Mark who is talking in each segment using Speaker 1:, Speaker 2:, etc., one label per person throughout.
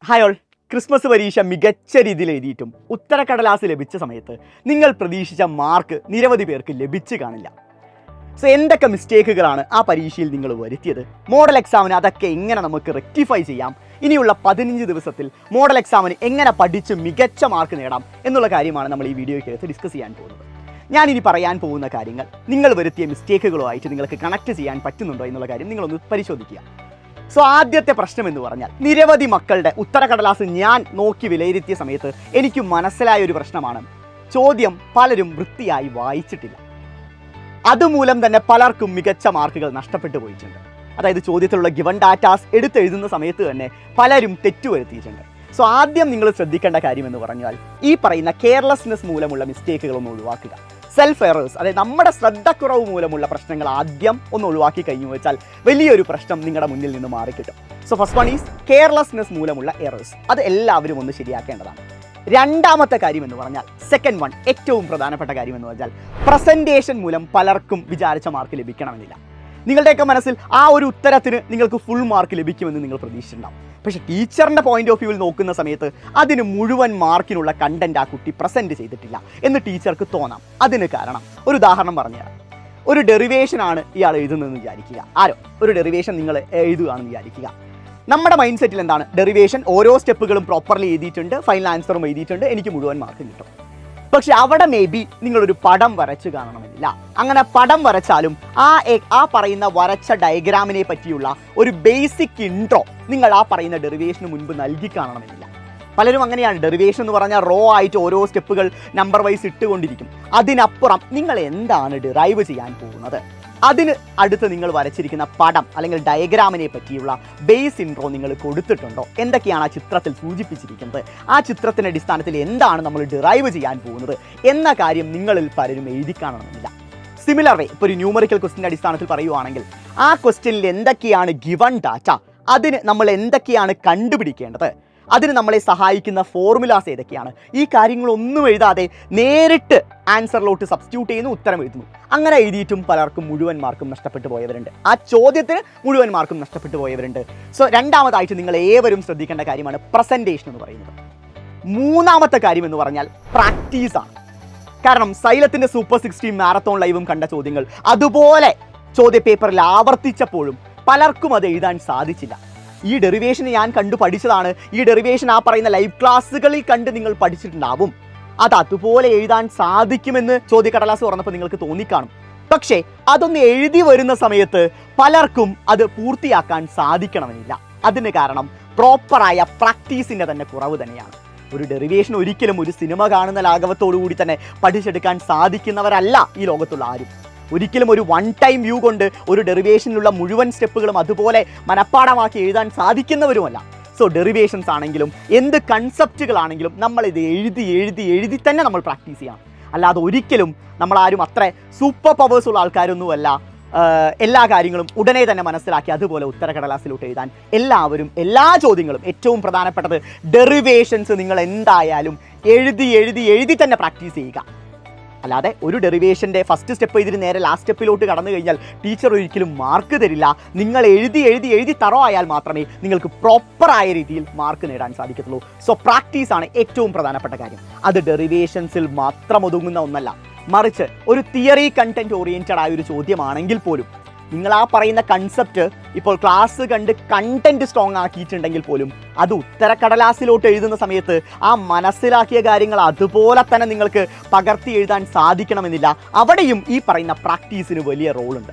Speaker 1: Hi all, Christmas പരീക്ഷ മികച്ച രീതിയിൽ എഴുതിയിട്ടും ഉത്തരക്കടലാസ് ലഭിച്ച സമയത്ത് നിങ്ങൾ പ്രതീക്ഷിച്ച മാർക്ക് നിരവധി പേർക്ക് ലഭിച്ചു കാണില്ല. സോ എന്തൊക്കെ മിസ്റ്റേക്കുകളാണ് ആ പരീക്ഷയിൽ നിങ്ങൾ വരുത്തിയത്? മോഡൽ എക്സാമിന് അതൊക്കെ എങ്ങനെ നമുക്ക് റെക്ടിഫൈ ചെയ്യാം? ഇനിയുള്ള 15 ദിവസത്തിൽ മോഡൽ എക്സാമിന് എങ്ങനെ പഠിച്ച് മികച്ച മാർക്ക് നേടാം എന്നുള്ള കാര്യമാണ് നമ്മൾ ഈ വീഡിയോയ്ക്കകത്ത് ഡിസ്കസ് ചെയ്യാൻ പോകുന്നത്. ഞാനിനി പറയാൻ പോകുന്ന കാര്യങ്ങൾ നിങ്ങൾ വരുത്തിയ മിസ്റ്റേക്കുകളുമായിട്ട് നിങ്ങൾക്ക് കണക്ട് ചെയ്യാൻ പറ്റുന്നുണ്ടോ എന്നുള്ള കാര്യം നിങ്ങളൊന്ന് പരിശോധിക്കുക. സോ ആദ്യത്തെ പ്രശ്നം എന്ന് പറഞ്ഞാൽ, നിരവധി മക്കളുടെ ഉത്തരക്കടലാസ് ഞാൻ നോക്കി വിലയിരുത്തിയ സമയത്ത് എനിക്ക് മനസ്സിലായ ഒരു പ്രശ്നമാണ്, ചോദ്യം പലരും വൃത്തിയായി വായിച്ചിട്ടില്ല. അതുമൂലം തന്നെ പലർക്കും മികച്ച മാർക്കുകൾ നഷ്ടപ്പെട്ടു പോയിട്ടുണ്ട്. അതായത് ചോദ്യത്തിലുള്ള ഗിവൺ ഡാറ്റാസ് എടുത്തെഴുതുന്ന സമയത്ത് തന്നെ പലരും തെറ്റുവരുത്തിയിട്ടുണ്ട്. സോ ആദ്യം നിങ്ങൾ ശ്രദ്ധിക്കേണ്ട കാര്യം എന്ന് പറഞ്ഞാൽ, ഈ പറയുന്ന കെയർലെസ്നെസ് മൂലമുള്ള മിസ്റ്റേക്കുകളൊന്ന് ഒഴിവാക്കുക. സെൽഫ് എറേഴ്സ്, അതായത് നമ്മുടെ ശ്രദ്ധക്കുറവ് മൂലമുള്ള പ്രശ്നങ്ങൾ ആദ്യം ഒന്ന് ഒഴിവാക്കി കഴിഞ്ഞു വെച്ചാൽ വലിയൊരു പ്രശ്നം നിങ്ങളുടെ മുന്നിൽ നിന്ന് മാറിക്കിട്ടും. So first one is carelessness മൂലമുള്ള എറേഴ്സ്. അത് എല്ലാവരും ഒന്ന് ശരിയാക്കേണ്ടതാണ്. രണ്ടാമത്തെ കാര്യം എന്ന് പറഞ്ഞാൽ, സെക്കൻഡ് വൺ, ഏറ്റവും പ്രധാനപ്പെട്ട കാര്യം എന്ന് പറഞ്ഞാൽ, പ്രസൻറ്റേഷൻ മൂലം പലർക്കും വിചാരിച്ച മാർക്ക് ലഭിക്കണമെന്നില്ല. നിങ്ങളുടെയൊക്കെ മനസ്സിൽ ആ ഒരു ഉത്തരത്തിന് നിങ്ങൾക്ക് ഫുൾ മാർക്ക് ലഭിക്കുമെന്ന് നിങ്ങൾ പ്രതീക്ഷിച്ചിട്ടുണ്ടാവും. പക്ഷേ ടീച്ചറിൻ്റെ പോയിന്റ് ഓഫ് വ്യൂവിൽ നോക്കുന്ന സമയത്ത് അതിന് മുഴുവൻ മാർക്കിനുള്ള കണ്ടന്റ് ആ കുട്ടി പ്രസൻറ്റ് ചെയ്തിട്ടില്ല എന്ന് ടീച്ചർക്ക് തോന്നാം. അതിന് കാരണം ഒരു ഉദാഹരണം പറഞ്ഞുതരാം. ഒരു ഡെറിവേഷനാണ് ഇയാൾ എഴുതുന്നതെന്ന് വിചാരിക്കുക. ഒരു ഡെറിവേഷൻ നിങ്ങൾ എഴുതുകയാണെന്ന് വിചാരിക്കുക. നമ്മുടെ മൈൻഡ് സെറ്റിൽ എന്താണ്? ഡെറിവേഷൻ ഓരോ സ്റ്റെപ്പുകളും പ്രോപ്പർലി എഴുതിയിട്ടുണ്ട്, ഫൈനൽ ആൻസറും എഴുതിയിട്ടുണ്ട്, എനിക്ക് മുഴുവൻ മാർക്ക് കിട്ടും. പക്ഷെ അവിടെ മേ ബി നിങ്ങളൊരു പടം വരച്ച് കാണണമെന്നില്ല. അങ്ങനെ പടം വരച്ചാലും ആ പറയുന്ന വരച്ച ഡയഗ്രാമിനെ പറ്റിയുള്ള ഒരു ബേസിക് ഇൻട്രോ നിങ്ങൾ ആ പറയുന്ന ഡെറിവേഷന് മുൻപ് നൽകി കാണണമെന്നില്ല. പലരും അങ്ങനെയാണ്. ഡെറിവേഷൻ എന്ന് പറഞ്ഞാൽ റോ ആയിട്ട് ഓരോ സ്റ്റെപ്പുകൾ നമ്പർ വൈസ് ഇട്ടുകൊണ്ടിരിക്കും. അതിനപ്പുറം നിങ്ങൾ എന്താണ് ഡിറൈവ് ചെയ്യാൻ പോകുന്നത്, അതിന് അടുത്ത് നിങ്ങൾ വരച്ചിരിക്കുന്ന പടം അല്ലെങ്കിൽ ഡയഗ്രാമിനെ പറ്റിയുള്ള ബേസ് ഇൻട്രോ നിങ്ങൾ കൊടുത്തിട്ടുണ്ടോ? എന്തൊക്കെയാണ് ആ ചിത്രത്തിൽ സൂചിപ്പിച്ചിരിക്കുന്നത്? ആ ചിത്രത്തിൻ്റെ അടിസ്ഥാനത്തിൽ എന്താണ് നമ്മൾ ഡിറൈവ് ചെയ്യാൻ പോകുന്നത് എന്ന കാര്യം നിങ്ങളിൽ പലരും എഴുതി കാണണമെന്നില്ല. സിമിലർ വേ, ഇപ്പോൾ ഒരു ന്യൂമറിക്കൽ ക്വസ്റ്റിൻ്റെ അടിസ്ഥാനത്തിൽ പറയുവാണെങ്കിൽ, ആ ക്വസ്റ്റ്യനിൽ എന്തൊക്കെയാണ് ഗിവൺ ഡാറ്റ, അതിന് നമ്മൾ എന്തൊക്കെയാണ് കണ്ടുപിടിക്കേണ്ടത്, അതിന് നമ്മളെ സഹായിക്കുന്ന ഫോർമുലാസ് ഏതൊക്കെയാണ്, ഈ കാര്യങ്ങളൊന്നും എഴുതാതെ നേരിട്ട് ആൻസറിലോട്ട് സബ്സ്റ്റിറ്റ്യൂട്ട് ചെയ്യുന്നു, ഉത്തരം എഴുതുന്നു. അങ്ങനെ എഴുതിയിട്ടും പലർക്കും മുഴുവൻ മാർക്കും നഷ്ടപ്പെട്ടു പോയവരുണ്ട്. ആ ചോദ്യത്തിന് മുഴുവൻ മാർക്കും നഷ്ടപ്പെട്ടു പോയവരുണ്ട്. സോ രണ്ടാമതായിട്ട് നിങ്ങൾ ഏവരും ശ്രദ്ധിക്കേണ്ട കാര്യമാണ് പ്രസൻറ്റേഷൻ എന്ന് പറയുന്നത്. മൂന്നാമത്തെ കാര്യം എന്ന് പറഞ്ഞാൽ പ്രാക്ടീസാണ്. കാരണം സൈലത്തിൻ്റെ സൂപ്പർ 16 മാരത്തോൺ ലൈവും കണ്ട ചോദ്യങ്ങൾ അതുപോലെ ചോദ്യ പേപ്പറിൽ ആവർത്തിച്ചപ്പോഴും പലർക്കും അത് എഴുതാൻ സാധിച്ചില്ല. ഈ ഡെറിവേഷൻ ഞാൻ കണ്ടു പഠിച്ചതാണ്, ഈ ഡെറിവേഷൻ ആ പറയുന്ന ലൈവ് ക്ലാസ്സുകളിൽ കണ്ട് നിങ്ങൾ പഠിച്ചിട്ടുണ്ടാവും, അത് അതുപോലെ എഴുതാൻ സാധിക്കുമെന്ന് ചോദ്യക്കടലാസ് തുറന്നപ്പോൾ നിങ്ങൾക്ക് തോന്നിക്കാണും. പക്ഷേ അതൊന്ന് എഴുതി വരുന്ന സമയത്ത് പലർക്കും അത് പൂർത്തിയാക്കാൻ സാധിക്കണമെന്നില്ല. അതിന് കാരണം പ്രോപ്പറായ പ്രാക്ടീസിൻ്റെ തന്നെ കുറവ് തന്നെയാണ്. ഒരു ഡെറിവേഷൻ ഒരിക്കലും ഒരു സിനിമ കാണുന്ന ലാഘവത്തോടു കൂടി തന്നെ പഠിച്ചെടുക്കാൻ സാധിക്കുന്നവരല്ല ഈ ലോകത്തുള്ള ആരും. ഒരിക്കലും ഒരു വൺ ടൈം വ്യൂ കൊണ്ട് ഒരു ഡെറിവേഷനിലുള്ള മുഴുവൻ സ്റ്റെപ്പുകളും അതുപോലെ മനഃപ്പാഠമാക്കി എഴുതാൻ സാധിക്കുന്നവരുമല്ല. സോ ഡെറിവേഷൻസ് ആണെങ്കിലും എന്ത് കൺസെപ്റ്റുകളാണെങ്കിലും നമ്മളിത് എഴുതി തന്നെ നമ്മൾ പ്രാക്ടീസ് ചെയ്യണം. അല്ലാതെ ഒരിക്കലും നമ്മളാരും അത്ര സൂപ്പർ പവേഴ്സ് ഉള്ള ആൾക്കാരൊന്നുമല്ല. എല്ലാ കാര്യങ്ങളും ഉടനെ തന്നെ മനസ്സിലാക്കി അതുപോലെ ഉത്തരക്കടലാസിലോട്ട് എഴുതാൻ എല്ലാവരും എല്ലാ ചോദ്യങ്ങളും, ഏറ്റവും പ്രധാനപ്പെട്ടത് ഡെറിവേഷൻസ് നിങ്ങൾ എന്തായാലും എഴുതി തന്നെ പ്രാക്ടീസ് ചെയ്യുക. അല്ലാതെ ഒരു ഡെറിവേഷൻ്റെ ഫസ്റ്റ് സ്റ്റെപ്പ് ഇതിന് നേരെ ലാസ്റ്റ് സ്റ്റെപ്പിലോട്ട് കടന്നു കഴിഞ്ഞാൽ ടീച്ചർ ഒരിക്കലും മാർക്ക് തരില്ല. നിങ്ങൾ എഴുതി തറോ ആയാൽ മാത്രമേ നിങ്ങൾക്ക് പ്രോപ്പറായ രീതിയിൽ മാർക്ക് നേടാൻ സാധിക്കത്തുള്ളൂ. സോ പ്രാക്ടീസാണ് ഏറ്റവും പ്രധാനപ്പെട്ട കാര്യം. അത് ഡെറിവേഷൻസിൽ മാത്രം ഒതുങ്ങുന്ന ഒന്നല്ല, മറിച്ച് ഒരു തിയറി കണ്ടന്റ് ഓറിയൻറ്റഡ് ആയ ഒരു ചോദ്യമാണെങ്കിൽ പോലും നിങ്ങൾ ആ പറയുന്ന കൺസെപ്റ്റ് ഇപ്പോൾ ക്ലാസ് കണ്ട് കണ്ടന്റ് സ്ട്രോങ് ആക്കിയിട്ടുണ്ടെങ്കിൽ പോലും അത് ഉത്തരക്കടലാസിലോട്ട് എഴുതുന്ന സമയത്ത് ആ മനസ്സിലാക്കിയ കാര്യങ്ങൾ അതുപോലെ തന്നെ നിങ്ങൾക്ക് പകർത്തി എഴുതാൻ സാധിക്കണമെന്നില്ല. അവിടെയും ഈ പറയുന്ന പ്രാക്ടീസിന് വലിയ റോളുണ്ട്.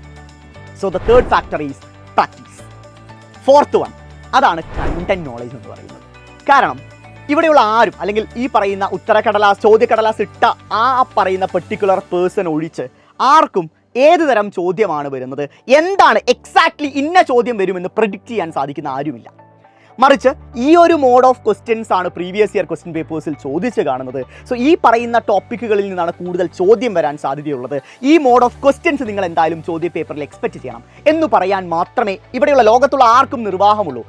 Speaker 1: So the third factor is practice. Fourth one, അതാണ് കണ്ടന്റ് നോളേജ് എന്ന് പറയുന്നത്. കാരണം ഇവിടെയുള്ള ആരും, അല്ലെങ്കിൽ ഈ പറയുന്ന ചോദ്യക്കടലാസ് ഇട്ട ആ പറയുന്ന പെർട്ടിക്കുലർ പേഴ്സൺ ഒഴിച്ച് ആർക്കും ഏത് തരം ചോദ്യമാണ് വരുന്നത്, എന്താണ് എക്സാക്ട്ലി ഇന്ന ചോദ്യം വരുമെന്ന് പ്രെഡിക്റ്റ് ചെയ്യാൻ സാധിക്കുന്ന ആരുമില്ല. മറിച്ച് ഈ ഒരു മോഡ് ഓഫ് ക്വസ്റ്റ്യൻസ് ആണ് പ്രീവിയസ് ഇയർ ക്വസ്റ്റ്യൻ പേപ്പേഴ്സിൽ ചോദിച്ച് കാണുന്നത്. സോ ഈ പറയുന്ന ടോപ്പിക്കുകളിൽ നിന്നാണ് കൂടുതൽ ചോദ്യം വരാൻ സാധ്യതയുള്ളത്. ഈ മോഡ് ഓഫ് ക്വസ്റ്റ്യൻസ് നിങ്ങൾ എന്തായാലും ചോദ്യ പേപ്പറിൽ എക്സ്പെക്റ്റ് ചെയ്യണം എന്ന് പറയാൻ മാത്രമേ ഇവിടെയുള്ള ലോകത്തുള്ള ആർക്കും നിർവാഹമുള്ളൂ.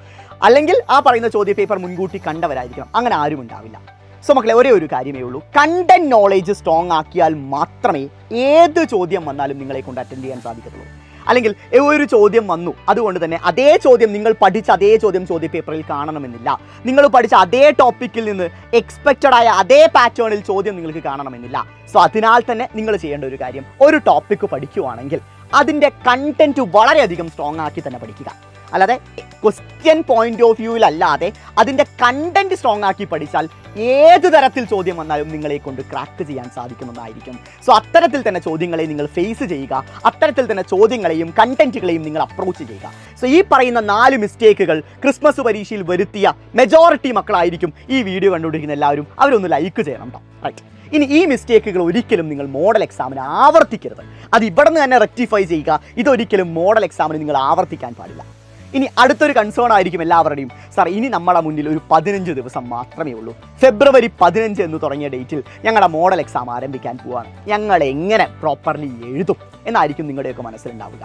Speaker 1: അല്ലെങ്കിൽ ആ പറയുന്ന ചോദ്യ പേപ്പർ മുൻകൂട്ടി കണ്ടവരായിരിക്കണം. അങ്ങനെ ആരും ഉണ്ടാവില്ല. സോ മക്കളെ, ഒരേ ഒരു കാര്യമേ ഉള്ളൂ, കണ്ടന്റ് നോളേജ് സ്ട്രോങ് ആക്കിയാൽ മാത്രമേ ഏത് ചോദ്യം വന്നാലും നിങ്ങളെ കൊണ്ട് അറ്റൻഡ് ചെയ്യാൻ സാധിക്കത്തുള്ളൂ. അല്ലെങ്കിൽ ഒരു ചോദ്യം വന്നു, അതുകൊണ്ട് തന്നെ അതേ ചോദ്യം നിങ്ങൾ പഠിച്ച അതേ ചോദ്യം ചോദ്യപേപ്പറിൽ കാണണമെന്നില്ല. നിങ്ങൾ പഠിച്ച അതേ ടോപ്പിക്കിൽ നിന്ന് എക്സ്പെക്റ്റഡ് ആയ അതേ പാറ്റേണിൽ ചോദ്യം നിങ്ങൾക്ക് കാണണമെന്നില്ല. സോ അതിനാൽ തന്നെ നിങ്ങൾ ചെയ്യേണ്ട ഒരു കാര്യം, ഒരു ടോപ്പിക്ക് പഠിക്കുവാണെങ്കിൽ അതിൻ്റെ കണ്ടന്റ് വളരെയധികം സ്ട്രോങ് ആക്കി തന്നെ പഠിക്കുക. അല്ലാതെ ക്വസ്റ്റ്യൻ പോയിന്റ് ഓഫ് വ്യൂവിലല്ലാതെ അതിൻ്റെ കണ്ടന്റ് സ്ട്രോങ് ആക്കി പഠിച്ചാൽ ഏത് തരത്തിൽ ചോദ്യം വന്നാലും നിങ്ങളെ കൊണ്ട് ക്രാക്ക് ചെയ്യാൻ സാധിക്കുന്നതായിരിക്കും. സോ അത്തരത്തിൽ തന്നെ ചോദ്യങ്ങളെ നിങ്ങൾ ഫേസ് ചെയ്യുക, അത്തരത്തിൽ തന്നെ ചോദ്യങ്ങളെയും കണ്ടന്റുകളെയും നിങ്ങൾ അപ്രോച്ച് ചെയ്യുക. സോ ഈ പറയുന്ന 4 മിസ്റ്റേക്കുകൾ ക്രിസ്മസ് പരീക്ഷയിൽ വരുത്തിയ മെജോറിറ്റി മക്കളായിരിക്കും ഈ വീഡിയോ കണ്ടുകൊണ്ടിരിക്കുന്ന എല്ലാവരും. അവരൊന്ന് ലൈക്ക് ചെയ്യണം കേട്ടോ. റൈറ്റ്, ഇനി ഈ മിസ്റ്റേക്കുകൾ ഒരിക്കലും നിങ്ങൾ മോഡൽ എക്സാമിന് ആവർത്തിക്കരുത്. അത് ഇവിടെ നിന്ന് തന്നെ റെക്ടിഫൈ ചെയ്യുക. ഇതൊരിക്കലും മോഡൽ എക്സാമിന് നിങ്ങൾ ആവർത്തിക്കാൻ പാടില്ല. ഇനി അടുത്തൊരു കൺസേൺ ആയിരിക്കും എല്ലാവരുടെയും, സാർ ഇനി നമ്മുടെ മുന്നിൽ ഒരു 15 ദിവസം മാത്രമേ ഉള്ളൂ, ഫെബ്രുവരി 15 എന്ന് തുടങ്ങിയ ഡേറ്റിൽ ഞങ്ങളുടെ മോഡൽ എക്സാം ആരംഭിക്കാൻ പോവാണ്, ഞങ്ങൾ എങ്ങനെ പ്രോപ്പർലി എഴുതും എന്നായിരിക്കും നിങ്ങളുടെയൊക്കെ മനസ്സിലുണ്ടാവുക.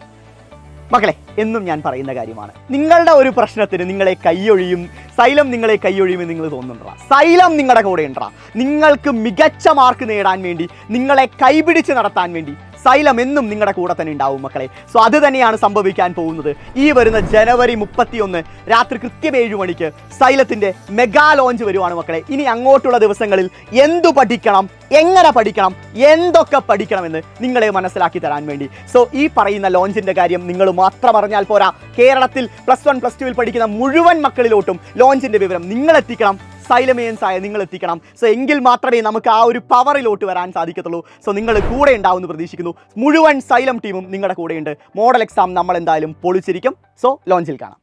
Speaker 1: മക്കളെ, എന്നും ഞാൻ പറയുന്ന കാര്യമാണ്, നിങ്ങളുടെ ഒരു പ്രശ്നത്തിന് നിങ്ങളെ കൈയൊഴിയും, സൈലം നിങ്ങളെ കൈയൊഴിയുമെന്ന് നിങ്ങൾ തോന്നുന്നുണ്ടാ. സൈലം നിങ്ങളുടെ കൂടെ ഉണ്ടാ. നിങ്ങൾക്ക് മികച്ച മാർക്ക് നേടാൻ വേണ്ടി, നിങ്ങളെ കൈപിടിച്ച് നടത്താൻ വേണ്ടി സൈലം എന്നും നിങ്ങളുടെ കൂടെ തന്നെ ഉണ്ടാവും മക്കളെ. സോ അത് തന്നെയാണ് സംഭവിക്കാൻ പോകുന്നത്. ഈ വരുന്ന ജനുവരി 31 രാത്രി കൃത്യം 7 മണിക്ക് സൈലത്തിൻ്റെ മെഗാ ലോഞ്ച് വരുവാണ് മക്കളെ. ഇനി അങ്ങോട്ടുള്ള ദിവസങ്ങളിൽ എന്തു പഠിക്കണം, എങ്ങനെ പഠിക്കണം, എന്തൊക്കെ പഠിക്കണമെന്ന് നിങ്ങളെ മനസ്സിലാക്കി തരാൻ വേണ്ടി. സോ ഈ പറയുന്ന ലോഞ്ചിൻ്റെ കാര്യം നിങ്ങൾ മാത്രം അറിഞ്ഞാൽ പോരാ, കേരളത്തിൽ +1 +2 പഠിക്കുന്ന മുഴുവൻ മക്കളിലോട്ടും ലോഞ്ചിൻ്റെ വിവരം നിങ്ങളെത്തിക്കണം, സൈലമിയൻസ് ആയ നിങ്ങൾ എത്തിക്കണം. സോ എങ്കിൽ മാത്രമേ നമുക്ക് ആ ഒരു പവറിലോട്ട് വരാൻ സാധിക്കത്തുള്ളൂ. സോ നിങ്ങൾ കൂടെ ഉണ്ടാവുമെന്ന് പ്രതീക്ഷിക്കുന്നു. മുഴുവൻ സൈലം ടീമും നിങ്ങളുടെ കൂടെയുണ്ട്. മോഡൽ എക്സാം നമ്മൾ എന്തായാലും പൊളിച്ചിരിക്കും. സോ ലോഞ്ചിൽ കാണാം.